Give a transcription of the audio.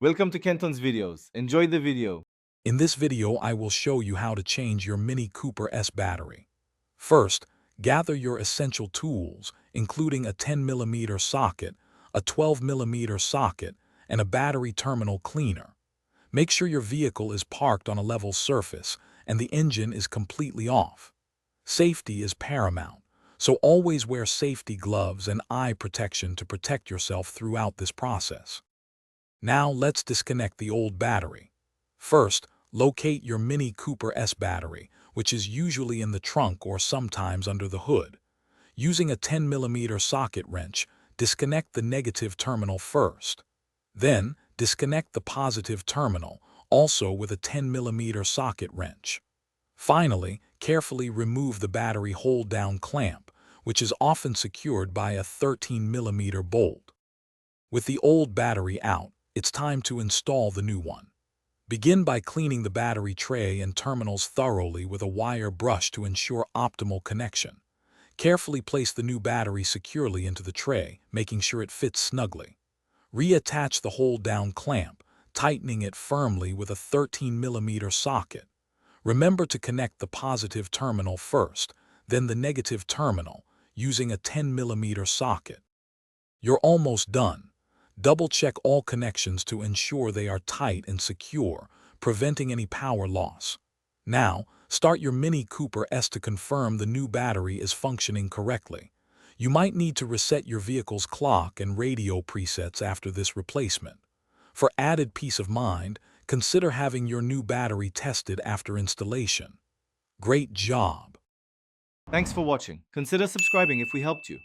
Welcome to Kenton's videos. Enjoy the video. In this video, I will show you how to change your Mini Cooper S battery. First, gather your essential tools, including a 10mm socket, a 12mm socket, and a battery terminal cleaner. Make sure your vehicle is parked on a level surface and the engine is completely off. Safety is paramount, so always wear safety gloves and eye protection to protect yourself throughout this process. Now let's disconnect the old battery. First, locate your Mini Cooper S battery, which is usually in the trunk or sometimes under the hood. Using a 10mm socket wrench, disconnect the negative terminal first. Then, disconnect the positive terminal, also with a 10mm socket wrench. Finally, carefully remove the battery hold-down clamp, which is often secured by a 13mm bolt. With the old battery out, it's time to install the new one. Begin by cleaning the battery tray and terminals thoroughly with a wire brush to ensure optimal connection. Carefully place the new battery securely into the tray, making sure it fits snugly. Reattach the hold-down clamp, tightening it firmly with a 13mm socket. Remember to connect the positive terminal first, then the negative terminal, using a 10mm socket. You're almost done. Double-check all connections to ensure they are tight and secure, preventing any power loss. Now, start your Mini Cooper S to confirm the new battery is functioning correctly. You might need to reset your vehicle's clock and radio presets after this replacement. For added peace of mind, consider having your new battery tested after installation. Great job! Thanks for watching. Consider subscribing if we helped you.